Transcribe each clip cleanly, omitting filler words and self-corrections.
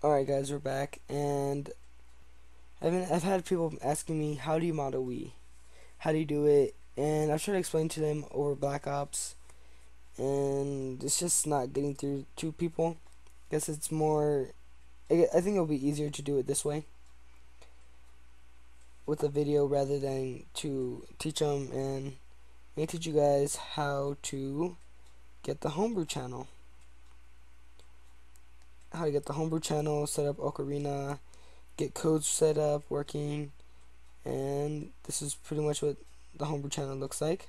Alright guys, we're back, and I've had people asking me, how do you mod a Wii? How do you do it? And I've tried to explain to them over Black Ops, and it's just not getting through to people. Guess it's more, I think it'll be easier to do it this way, with a video rather than to teach them, and I teach you guys how to get the homebrew channel. How to get the homebrew channel, set up Ocarina, get codes set up, working, and this is pretty much what the homebrew channel looks like.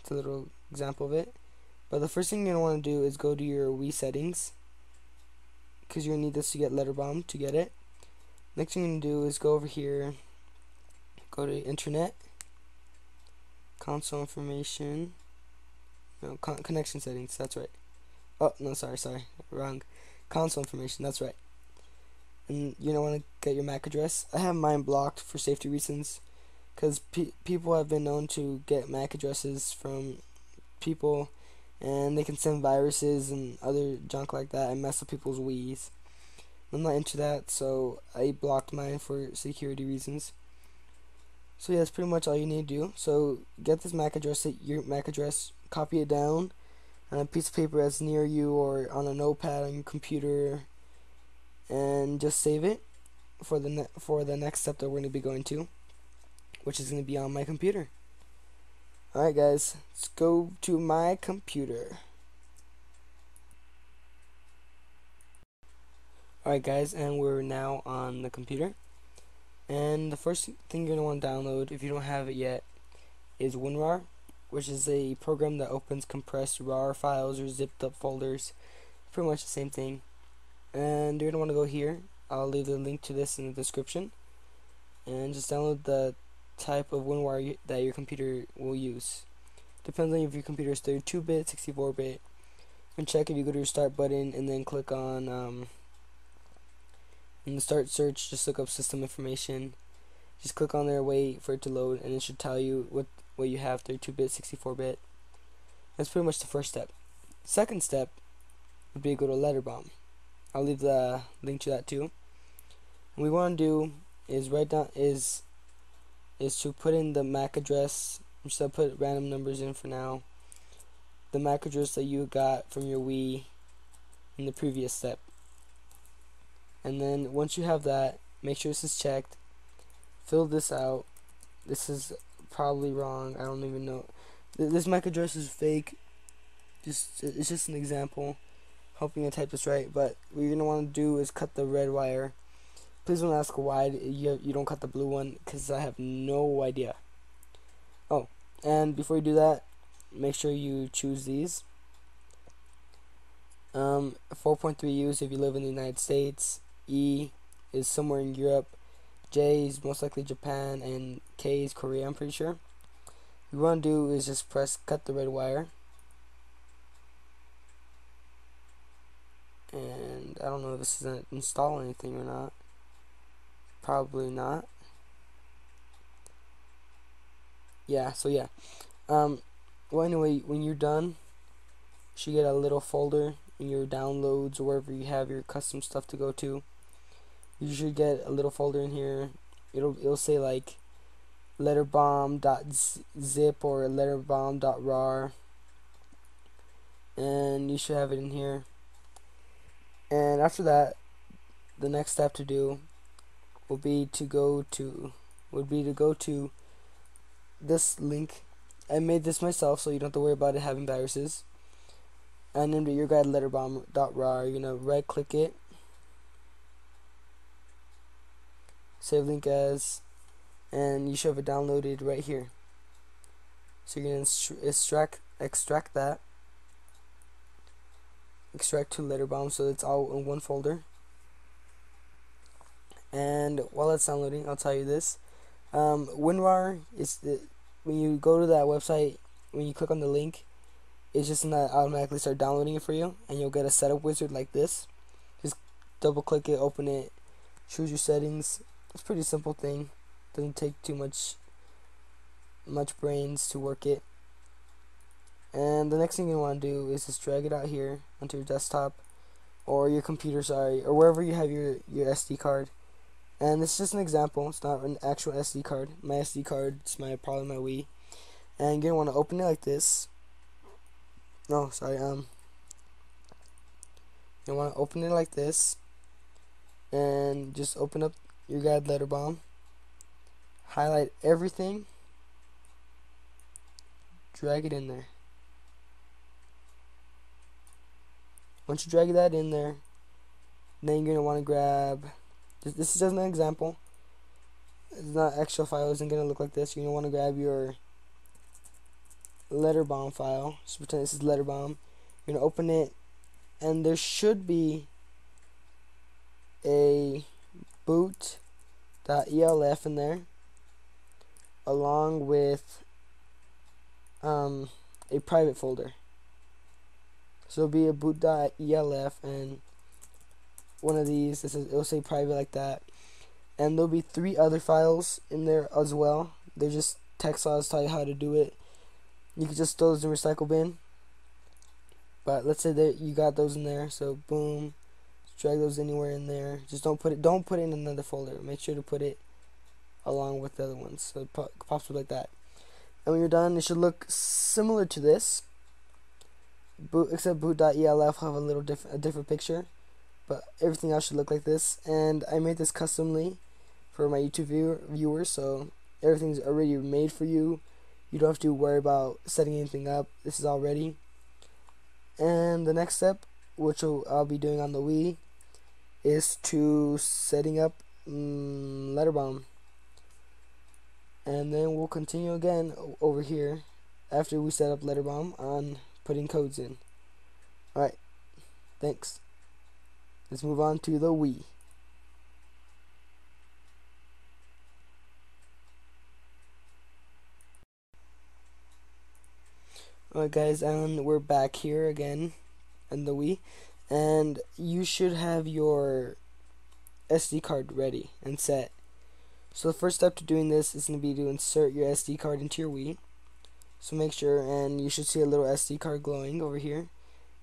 It's a little example of it. But the first thing you're going to want to do is go to your Wii settings, because you're going to need this to get Letterbomb to get it. Next thing you're going to do is go over here, go to internet, console information, no, connection settings, that's right. Oh, no, sorry, wrong. Console information, that's right. And you don't want to get your MAC address. I have mine blocked for safety reasons, because people have been known to get MAC addresses from people, and they can send viruses and other junk like that and mess up people's Wii's. I'm not into that, so I blocked mine for security reasons. So yeah, that's pretty much all you need to do. So get this MAC address, your MAC address, copy it down on a piece of paper that's near you or on a notepad on your computer, and just save it for the next step that we're going to be going to, which is going to be on my computer. Alright guys, let's go to my computer. Alright guys, and we're now on the computer. And the first thing you're going to want to download, if you don't have it yet, is WinRAR, which is a program that opens compressed RAR files or zipped up folders. Pretty much the same thing. And you're going to want to go here. I'll leave the link to this in the description. And just download the type of WinRAR that your computer will use. Depends on if your computer is 32-bit, 64-bit. And check if you go to your start button and then click on in the start search, just look up system information. Just click on there, wait for it to load, and it should tell you what you have, 32-bit, 64-bit. That's pretty much the first step. Second step would be to go to Letterbomb. I'll leave the link to that too. What we want to do is write down is to put in the MAC address. I'm just gonna put random numbers in for now. The MAC address that you got from your Wii in the previous step. And then once you have that, make sure this is checked. Fill this out. This is probably wrong. I don't even know. This MAC address is fake. It's just an example. Hoping I type this right. But what you're gonna want to do is cut the red wire. Please don't ask why you don't cut the blue one, because I have no idea. Oh, and before you do that, make sure you choose these. 4.3 U's if you live in the United States. E is somewhere in Europe. J is most likely Japan, and K is Korea, I'm pretty sure. What you want to do is just cut the red wire. And I don't know if this is going to install anything or not. Probably not. Yeah, so yeah. Well, anyway, when you're done, you should get a little folder in your downloads or wherever you have your custom stuff to go to. You should get a little folder in here. It'll say like letterbomb.zip or letterbomb.rar, and you should have it in here. And after that, the next step to do would be to go to this link. I made this myself, so you don't have to worry about it having viruses. I named it your guide letterbomb.rar. You're gonna right click it, save link as, and you should have it downloaded right here. So you're gonna extract that, extract to Letterbomb, so it's all in one folder. And while it's downloading, I'll tell you this: WinRAR is when you go to that website, when you click on the link, it's just gonna automatically start downloading it for you, and you'll get a setup wizard like this. Just double click it, open it, choose your settings. It's a pretty simple thing. Doesn't take too much brains to work it. And the next thing you want to do is just drag it out here onto your desktop, or your computer, sorry, or wherever you have your SD card. And this is just an example. It's not an actual SD card. My SD card is probably my Wii. And you're gonna want to open it like this. No, sorry. You want to open it like this, and just open up your guide letter bomb. Highlight everything. Drag it in there. Once you drag that in there, then you're gonna want to grab. This is just an example. It's not actual file. Isn't gonna look like this. You're gonna want to grab your letter bomb file. Just pretend this is letter bomb. You're gonna open it, and there should be a boot.elf in there, along with a private folder. So it'll be a boot.elf and one of these. It'll say private like that, and there'll be 3 other files in there as well. They're just text files, tell you how to do it. You can just throw those in the recycle bin. But let's say that you got those in there, so boom, drag those anywhere in there. Just don't put it in another folder. Make sure to put it along with the other ones, so it pops up like that. And when you're done, it should look similar to this. Except boot.elf have a different picture, but everything else should look like this. And I made this customly for my YouTube viewers, so everything's already made for you. You don't have to worry about setting anything up. This is all ready. And the next step, which I'll be doing on the Wii, is to setting up Letterbomb. And then we'll continue again over here after we set up Letterbomb on putting codes in. Alright, thanks. Let's move on to the Wii. Alright guys, and we're back here again in the Wii, and you should have your SD card ready and set. So the first step to doing this is going to be to insert your SD card into your Wii. So make sure, and you should see a little SD card glowing over here,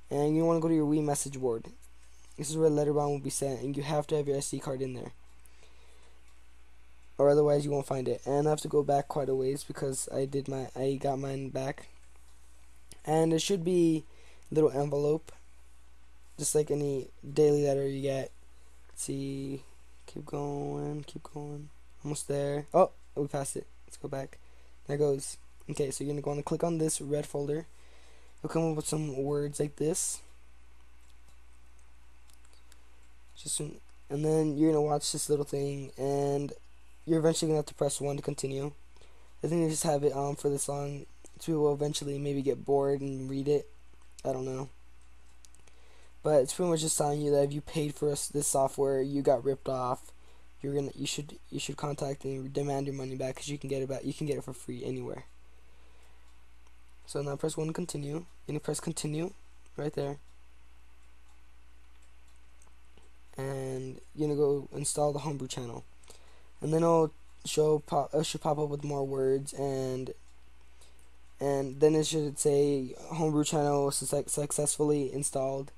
and you want to go to your Wii message board. This is where Letterbomb will be sent, and you have to have your SD card in there, or otherwise you won't find it. And I have to go back quite a ways because I got mine back. And it should be a little envelope, just like any daily letter you get. Let's see, keep going, almost there. Oh, we passed it. Let's go back. There it goes. Okay, so you're gonna want to click on this red folder. You'll come up with some words like this. And then you're gonna watch this little thing, and you're eventually gonna have to press 1 to continue. I think they just have it on for this long. So we will eventually maybe get bored and read it. I don't know. But it's pretty much just telling you that if you paid for this software, you got ripped off. You should contact and demand your money back, because you can get it back. You can get it for free anywhere. So now press 1 to continue. You're gonna press continue right there, and you're gonna go install the homebrew channel, and then it should pop up with more words, and then it should say homebrew channel successfully installed.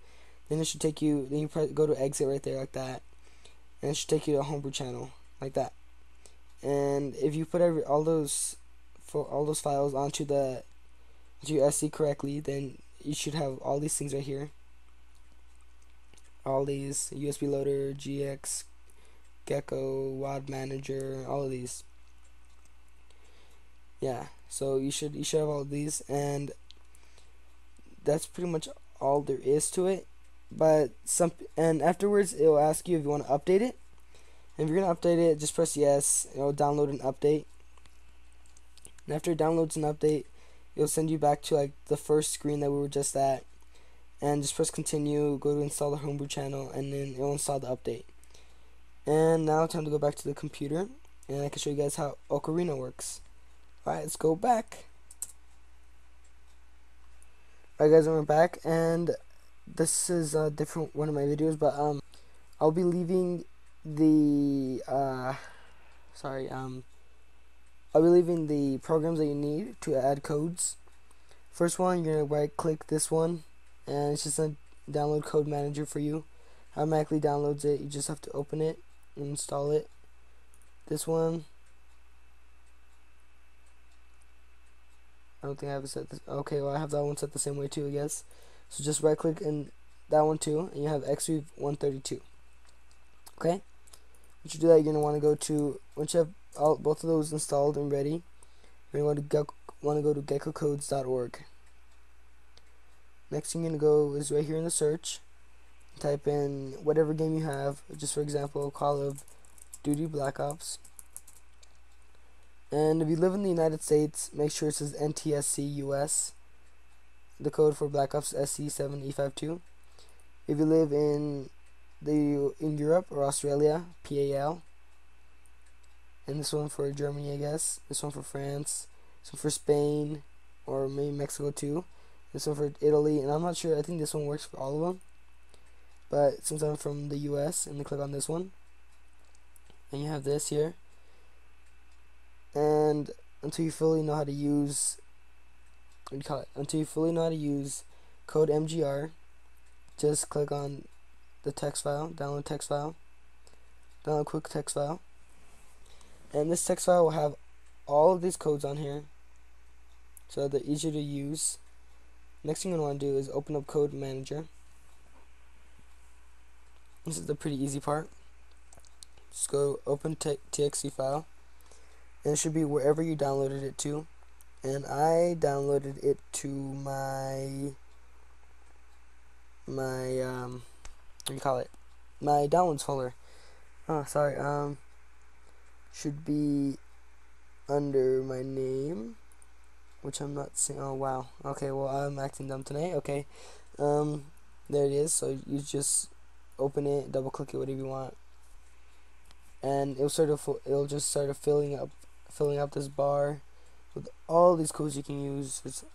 Then it should take you. Then you go to exit right there like that, and it should take you to a homebrew channel like that. And if you put all those files onto your SD correctly, then you should have all these things right here. All these USB loader, GX, Gecko, WAD manager, all of these. Yeah, so you should have all of these, and that's pretty much all there is to it. But afterwards it will ask you if you want to update it. And if you're gonna update it, just press yes. It'll download an update, and after it downloads an update, it'll send you back to like the first screen that we were just at, and just press continue, go to install the homebrew channel, and then it'll install the update. And now time to go back to the computer, and I can show you guys how Ocarina works. Alright, let's go back. Alright guys, we're back, and this is a different one of my videos, but I'll be leaving the I'll be leaving the programs that you need to add codes. First one, you're gonna right click this one, and it's just a download code manager for you. automatically downloads it. You just have to open it and install it. This one, I don't think I have it set this. Okay, well I have that one set the same way too, I guess. So just right click in that one too, and you have Xweave 132. Okay. Once you do that, you're gonna want to go to, once you have both of those installed and ready, you're gonna want to go to geckocodes.org. Next thing you're gonna go is right here in the search. Type in whatever game you have. Just for example, Call of Duty Black Ops. And if you live in the United States, make sure it says NTSC US. The code for Black Ops SC7E52. If you live in Europe or Australia, PAL. And this one for Germany, I guess. This one for France. This one for Spain, or maybe Mexico too. This one for Italy, and I'm not sure. I think this one works for all of them. But since I'm from the US, I'm gonna click on this one, and you have this here. And until you fully know how to use, until you fully know how to use code MGR, just click on the text file, download text file, download quick text file, and this text file will have all of these codes on here, so they're easier to use. Next thing you want to do is open up Code Manager. This is the pretty easy part. Just go open TXT file, and it should be wherever you downloaded it to. And I downloaded it to my what do you call it? My downloads folder. Oh, sorry. Should be under my name, which I'm not seeing. Oh wow. Okay, well I'm acting dumb tonight. Okay, there it is. So you just open it, double click it, whatever you want, and it'll just start filling up this bar with all these codes you can use. There's a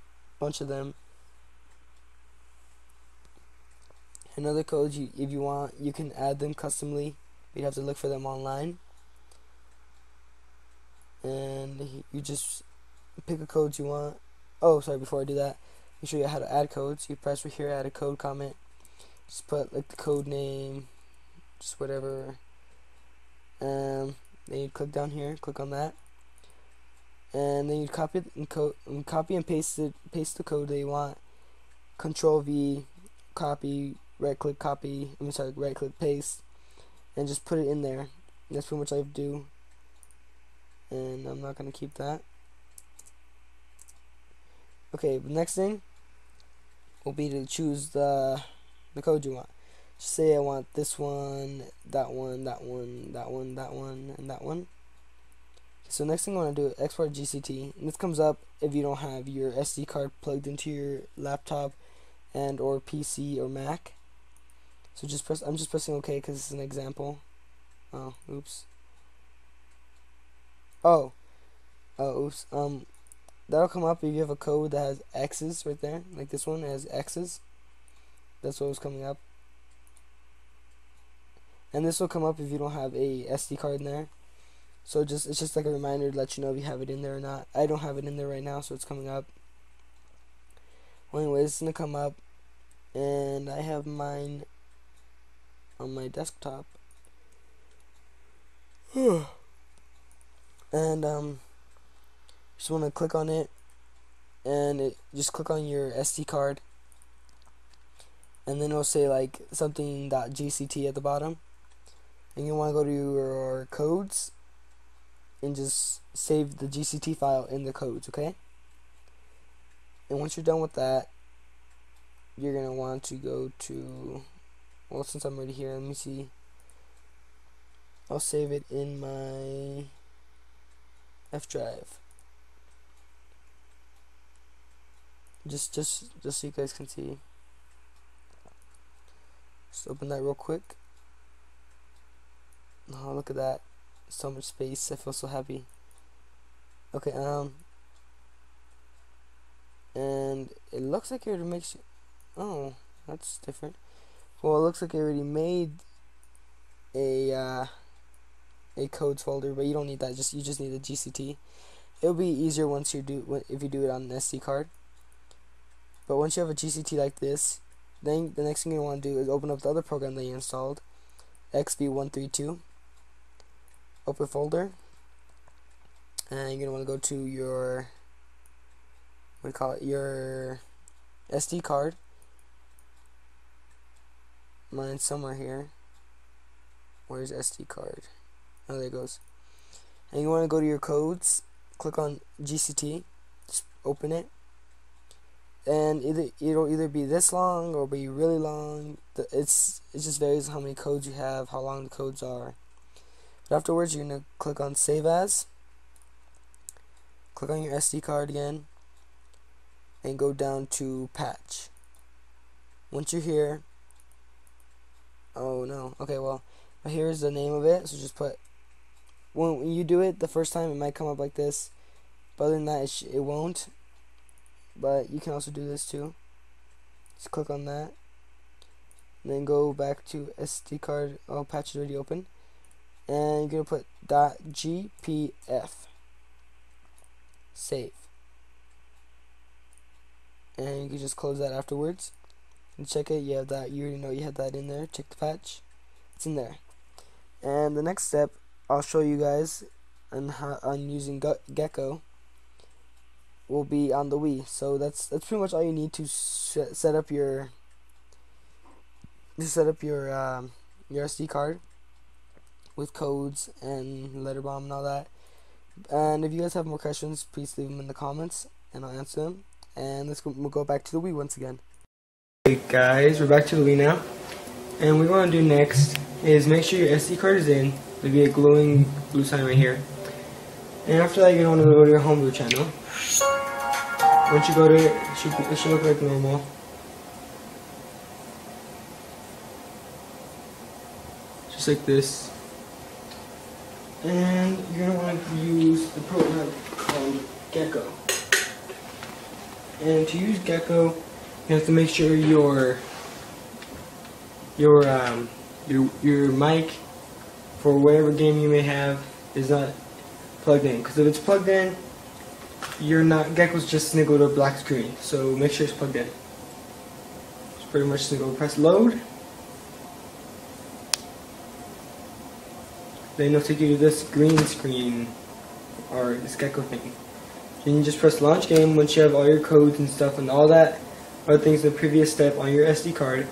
bunch of them. And other codes, if you want, you can add them customly, but you have to look for them online. And you just pick a code you want. Oh, sorry, before I do that, let me show you how to add codes. You press right here, add a code comment. Just put like the code name, just whatever. Then you click down here, click on that, and then you copy it and copy and paste the code that you want. Control V, copy, right click copy. Right click paste, and just put it in there. And that's pretty much all you have to do. And I'm not gonna keep that. Okay, the next thing will be to choose the code you want. Just say I want this one, that one, that one, that one, that one, and that one. Okay, so next thing I want to do is export GCT, and this comes up if you don't have your SD card plugged into your laptop and or PC or Mac. So just press. I'm just pressing OK because it's an example. Oh, oops. Oh, oops. That'll come up if you have a code that has X's right there, like this one has X's. That's what was coming up. And this will come up if you don't have a SD card in there. So it's just like a reminder to let you know if you have it in there or not. I don't have it in there right now, so it's coming up. Well, anyways, it's gonna come up, and I have mine on my desktop. And just want to click on it, and just click on your SD card, and then it'll say like something .gct at the bottom, and you want to go to your codes and just save the GCT file in the codes, okay? And once you're done with that, you're gonna want to go to, well, since I'm already here, let me see. I'll save it in my F drive. Just so you guys can see. Just open that real quick. Oh, look at that. So much space. I feel so happy. Okay, and it looks like it already makes you, oh, that's different. Well, it looks like I already made a codes folder, but you don't need that. You just need the GCT. It'll be easier if you do it on an SD card. But once you have a GCT like this, Then the next thing you want to do is open up the other program that you installed, XB132. Open folder, and you're gonna want to go to your your SD card. Mine's somewhere here. Where's SD card? Oh, there it goes. And you want to go to your codes, click on GCT, just open it, and it'll either be this long or be really long. It just varies how many codes you have, how long the codes are. But afterwards, you're gonna click on Save As. Click on your SD card again, and go down to Patch. Once you're here, oh no, okay, well, here's the name of it. So just put, when you do it the first time, it might come up like this, but other than that, it won't. But you can also do this too. Just click on that, and then go back to SD card. Oh, Patch is already open, and you're gonna put .gpf. Save, and you can just close that afterwards and check it. You have that. You already know you had that in there. Check the patch. It's in there. And the next step, I'll show you guys on how on using Gecko, will be on the Wii. So that's pretty much all you need to set up your your SD card with codes and letter bomb and all that. And if you guys have more questions, please leave them in the comments and I'll answer them. And we'll go back to the Wii once again. Hey guys, we're back to the Wii now. And what we want to do next is make sure your SD card is in. There'll be a glowing blue sign right here. And after that, you're going to want to go to your homebrew channel. Once you go to it, it should look like normal. Just like this. And you're going to want to use the program called Gecko. And to use Gecko, you have to make sure your mic for whatever game you may have is not plugged in. Because if it's plugged in, Gecko's just going to go to a black screen. So make sure it's plugged in. It's pretty much just going to go press load. Then it'll take you to this green screen, or this Gecko thing. Then you just press launch game once you have all your codes and stuff and all that other things in the previous step on your SD card.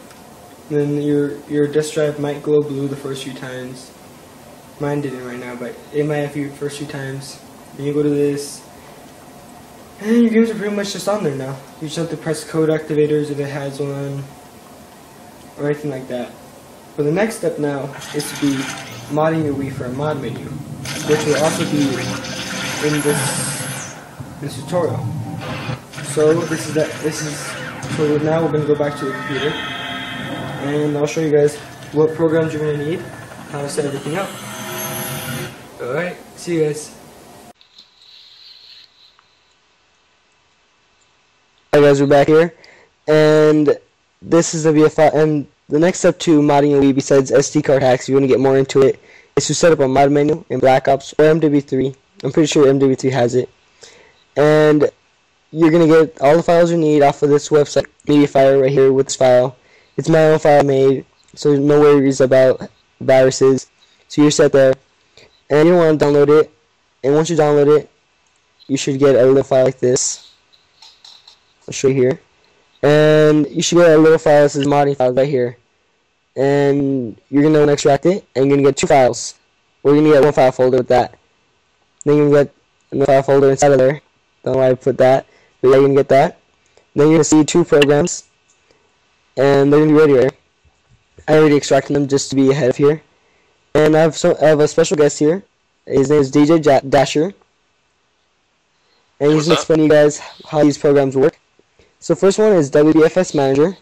And then your disk drive might glow blue the first few times. Mine didn't right now, but it might have the first few times. Then you go to this, and your games are pretty much just on there now. You just have to press code activators if it has one, or anything like that. But the next step now is to be modding your Wii for a mod menu, which will also be in this tutorial. So so now we're going to go back to the computer, and I'll show you guys what programs you're going to need, how to set everything up. Alright, see you guys. Alright guys, we're back here, and this is going to be a file, and the next step to modding your Wii, besides SD card hacks, if you want to get more into it, is to set up a mod menu in Black Ops or MW3. I'm pretty sure MW3 has it. And you're going to get all the files you need off of this website, MediaFire, right here with this file. It's my own file I made, so there's no worries about viruses. So you're set there. And you want to download it. And once you download it, you should get a little file like this. I'll show you here. And you should get a little file that says modding files right here. And you're going to want to extract it, and you're going to get two files. Or you're going to get one file folder with that. Then you're going to get another file folder inside of there. Don't know why I put that, but yeah, you're going to get that. Then you're going to see two programs, and they're going to be ready here. I already extracted them just to be ahead of here. And I have a special guest here. His name is DJ Dasher. And he's going to explain to you guys how these programs work. So first one is WBFS Manager.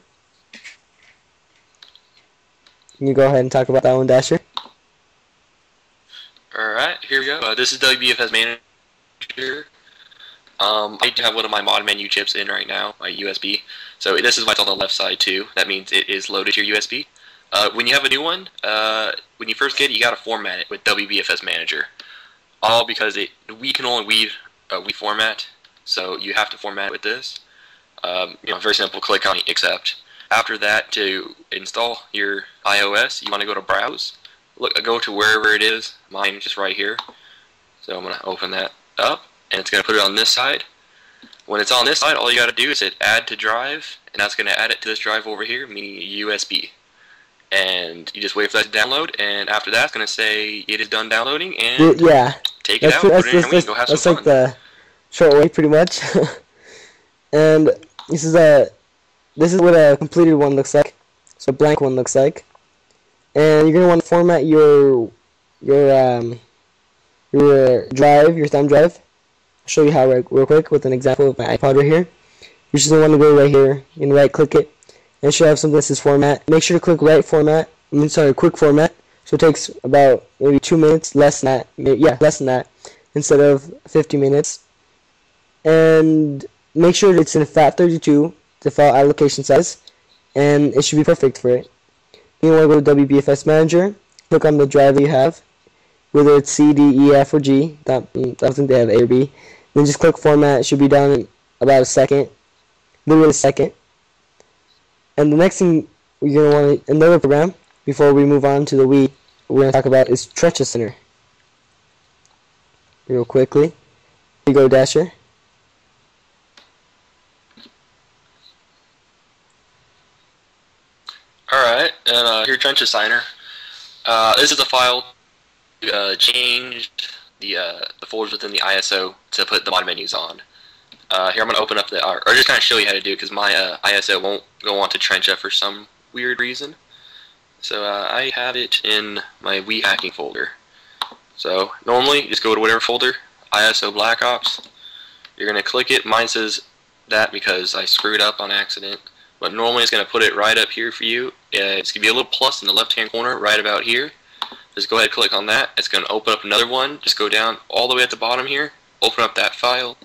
Can you go ahead and talk about that one, Dasher? Alright, here we go. This is WBFS Manager. I do have one of my mod menu chips in right now, my USB. So this is why it's on the left side too. That means it is loaded to your USB. When you have a new one, when you first get it, you gotta format it with WBFS Manager. All because we can only Wii format, so you have to format it with this. Very simple. Click on accept. after that, to install your iOS, you want to go to Browse. Go to wherever it is. Mine is just right here. So I'm going to open that up, and it's going to put it on this side. When it's on this side, all you got to do is hit Add to Drive, and that's going to add it to this drive over here, meaning USB. And you just wait for that to download, and after that, it's going to say it is done downloading, and Yeah, take it out, put it in your Wii, and go have some fun. That's like the short way, pretty much. And this is what a completed one looks like. So a blank one looks like. And you're gonna want to format your drive, your thumb drive. I'll show you how real quick with an example of my iPod right here. You're just gonna want to go right here and right click it, and it should have something that says format. Make sure to click quick format. So it takes about maybe 2 minutes, less than that, instead of 50 minutes. And make sure that it's in FAT32 default allocation size, and it should be perfect for it. You want to go to WBFS Manager, click on the drive you have, whether it's C, D, E, F, or G. I don't think they have A or B. Then just click Format. It should be done in about a second, literally a second. And the next thing you're going to want, another program, before we move on to the Wii, we're going to talk about is Treasure Center. Real quickly. Here you go, Dasher. Alright, and here Trench Assigner. This is a file changed the folders within the ISO to put the mod menus on. Here I'm going to open up or just kind of show you how to do it, because my ISO won't go on to Trencha for some weird reason. So I have it in my Wii hacking folder. So normally, you just go to whatever folder, ISO Black Ops. You're going to click it. Mine says that because I screwed up on accident. But normally it's going to put it right up here for you. It's going to be a little plus in the left-hand corner right about here. Just go ahead and click on that. It's going to open up another one. Just go down all the way at the bottom here. Open up that file.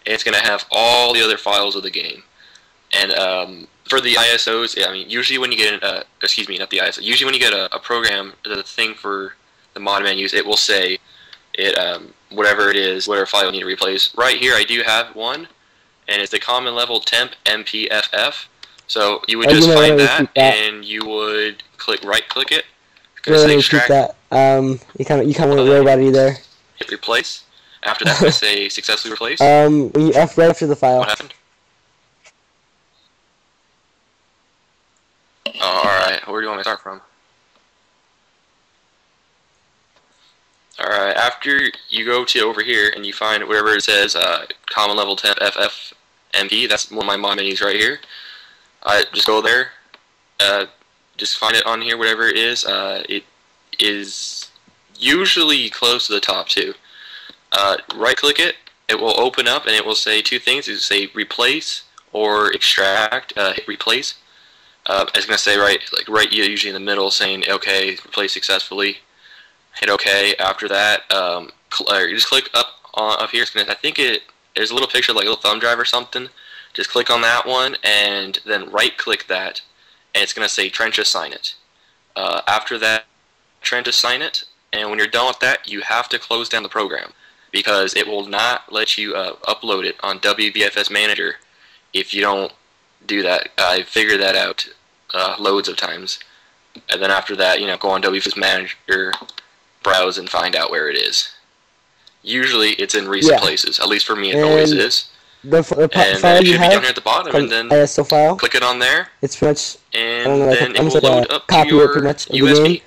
And it's going to have all the other files of the game. And for the ISOs, I mean, usually when you get not the ISO. Usually when you get a program, the thing for the mod menus, it will say whatever it is, whatever file you need to replace. Right here, I do have one, and it's the common level temp MPFF. So you would just find that, and you would right click it. Extract that. You kind of want to worry about it there. Hit replace. After that, I say successfully replaced. Right after the file. What happened? Alright, where do you want me to start from? Alright, after you go to over here and you find wherever it says common level temp FF MP, that's one of my mod menus right here. Just go there, just find it on here, whatever it is. It is usually close to the top too. Right click it, it will open up and it will say two things. It will say replace or extract. Hit replace. It's going to say right usually in the middle saying okay, replace successfully. Hit OK. After that, you just click up here. It's gonna, I think there's a little picture like a little thumb drive or something. Just click on that one and then right click that, and it's going to say Trench Assign it. After that, Trench Assign it, and when you're done with that, you have to close down the program, because it will not let you upload it on WBFS Manager if you don't do that. I figured that out loads of times. And then after that, go on WBFS Manager, browse, and find out where it is. Usually it's in recent places. At least for me, it always is. And then it should be down here at the bottom, and then ISO file. Click it on there. It's pretty much, and then it will load up to your USB.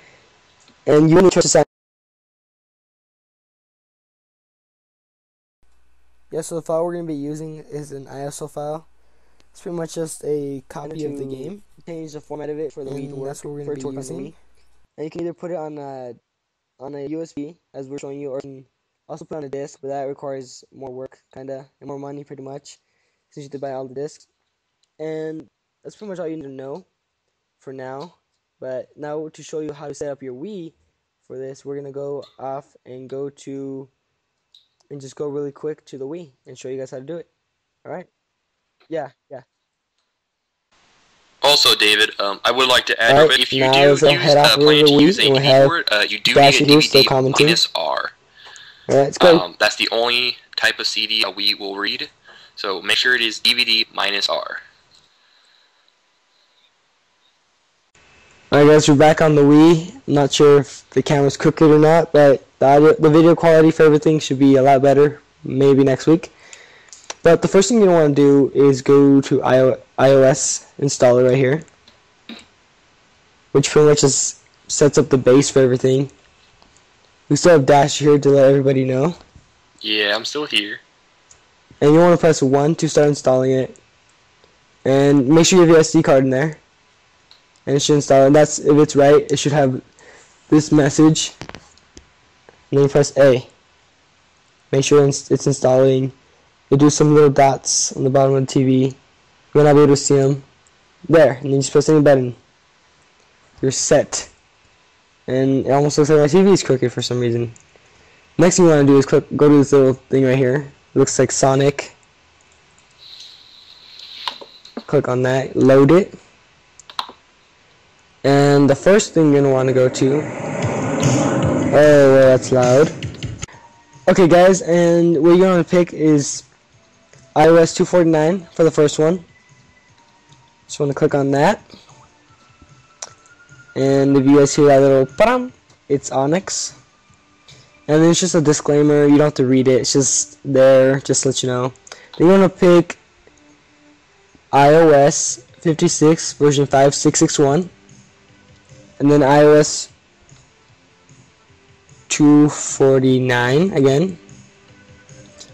And you need to assign. Yeah, so the file we're going to be using is an ISO file. It's pretty much just a copy of the game. Change the format of it for the Wii to work. That's what we're going to be using. And you can either put it on a USB, as we're showing you, or you can also put it on a disc, but that requires more work, kinda, and more money, pretty much, since you have to buy all the discs. And that's pretty much all you need to know for now. But now to show you how to set up your Wii for this, we're gonna go off and just go really quick to the Wii and show you guys how to do it. All right? Yeah. Also, David, I would like to add, if you do use plan to use a DVD port, you do need a DVD minus R. Alright, let's go. That's the only type of CD a Wii will read, so make sure it is DVD minus R. Alright guys, we're back on the Wii. I'm not sure if the camera's crooked or not, but the video quality for everything should be a lot better, maybe next week. But the first thing you want to do is go to iOS installer right here, which pretty much just sets up the base for everything. We still have Dash here to let everybody know. Yeah, I'm still here. And you want to press 1 to start installing it. And make sure you have your SD card in there. And it should install, and that's, if it's right, it should have this message. And then you press A. Make sure it's installing. You do some little dots on the bottom of the TV. You will not be able to see them. There, and then you just press any button. You're set. And it almost looks like my TV is crooked for some reason. Next thing you want to do is go to this little thing right here. It looks like Sonic. Click on that, load it. And the first thing you're going to want to go to, oh, that's loud. Okay guys, and what you're going to pick is iOS 249 for the first one. Just want to click on that. And if you guys hear that little pa-dum, it's Onyx. And then it's just a disclaimer, you don't have to read it, it's just there, just to let you know. Then you want to pick iOS 56 version 5661. And then iOS 249 again.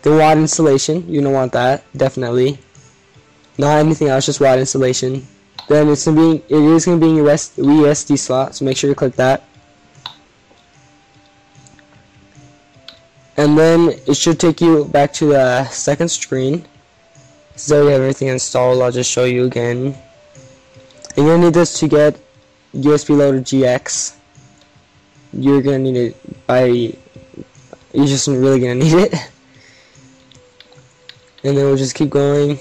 The WAD installation, you don't want that, definitely. Not anything else, just WAD installation. Then it is gonna be in your Wii SD slot, so make sure you click that. And then it should take you back to the second screen. Since I already have everything installed, I'll just show you again. And you're gonna need this to get USB loader GX. You're gonna need it by, you're just really gonna need it. And then we'll just keep going.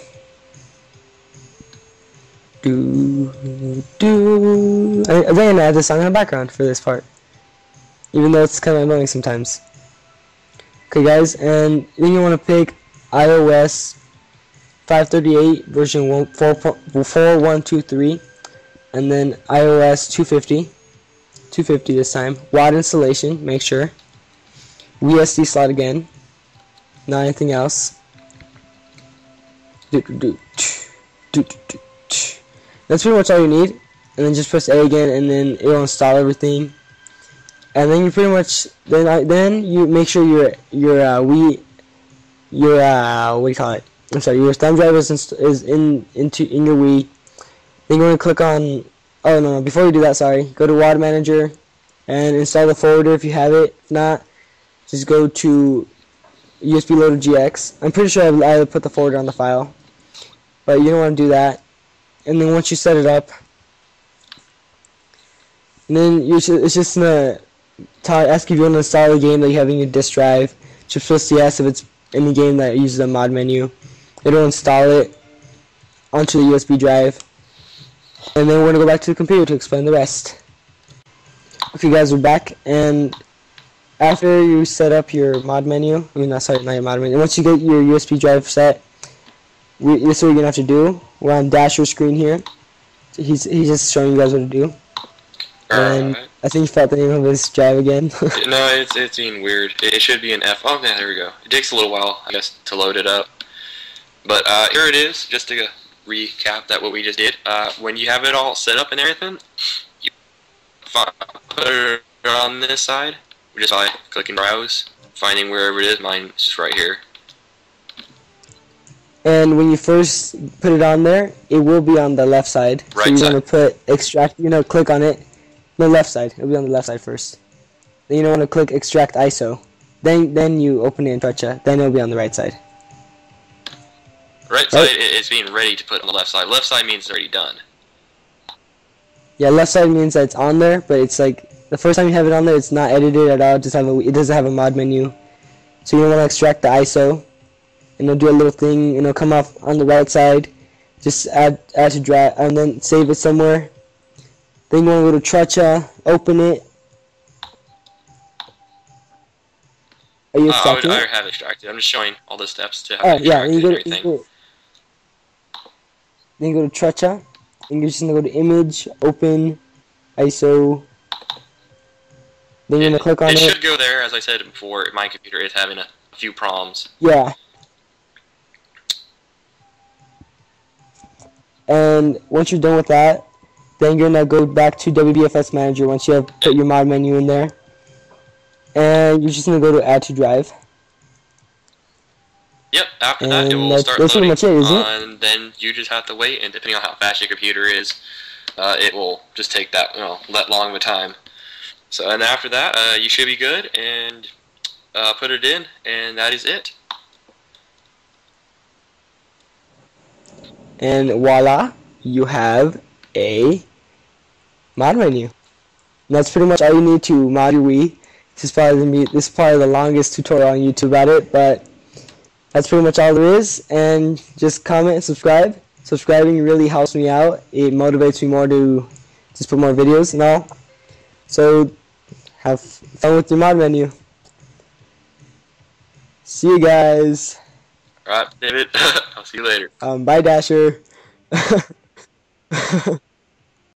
I think I'm gonna add this song in the background for this part, even though it's kind of annoying sometimes. Okay guys, and then you want to pick iOS 538 version 4123. And then iOS 250 this time. WAD installation, make sure. Wii SD slot again. Not anything else. That's pretty much all you need. And then just press A again, and then it will install everything. And then you pretty much then you make sure your Wii, what do you call it? I'm sorry, your thumb drive is in your Wii. Then you're going to click on, oh no, before you do that, sorry, go to WAD Manager and install the folder if you have it. If not, just go to USB Loader GX. I'm pretty sure I put the folder on the file, but you don't want to do that. And then once you set it up, and then it's just going to ask if you want to install a game that you have in your disk drive. Just press yes if it's any game that uses the mod menu. It'll install it onto the USB drive. And then we're going to go back to the computer to explain the rest. Okay guys, we're back, and after you set up your mod menu, not your mod menu, once you get your USB drive set, this is what you're going to have to do. We're on Dasher's screen here. He's just showing you guys what to do. And I think he felt the name of his drive again. No, it's being weird. It should be an F. Oh, yeah, there we go. It takes a little while, I guess, to load it up. But here it is, just to recap that what we just did. When you have it all set up and everything, you put it on this side, just by clicking browse, finding wherever it is. Mine's just right here. And when you first put it on there, it will be on the left side. Right so you're side. going to put extract, click on it. The left side. It'll be on the left side first. Then you don't want to click extract ISO. Then you open it in Toucha. Then it'll be on the right side. Right side is being ready to put on the left side. Left side means it's already done. Yeah, left side means that it's on there, but it's like the first time you have it on there, it's not edited at all. It doesn't have a mod menu. So you want to extract the ISO, and it'll do a little thing, and it'll come off on the right side. Just add to drive, and then save it somewhere. Then you want to go to Toucha, open it. Are you extracting I it? already have extracted. I'm just showing all the steps to have Oh, it yeah, extracted and everything. Then you go to Toucha, and you're just going to go to Image, Open, ISO. Then you're gonna click on It it. should go there. As I said before, my computer is having a few problems. Yeah. And once you're done with that, then you're gonna go back to WBFS Manager once you have put your mod menu in there. And you're just gonna go to Add to Drive. Yep, after that it And will start that's pretty loading, much it, isn't it? and then you just have to wait, and depending on how fast your computer is, it will just take that, that long of a time. So, and after that, you should be good, and put it in, and that is it. And voila, you have a mod menu. And that's pretty much all you need to mod your Wii. This is probably the longest tutorial on YouTube about it, but that's pretty much all there is. And just comment and subscribe. Subscribing really helps me out. It motivates me more to just put more videos and all. So have fun with your mod menu. See you guys. Alright, David, I'll see you later. Bye, Dasher.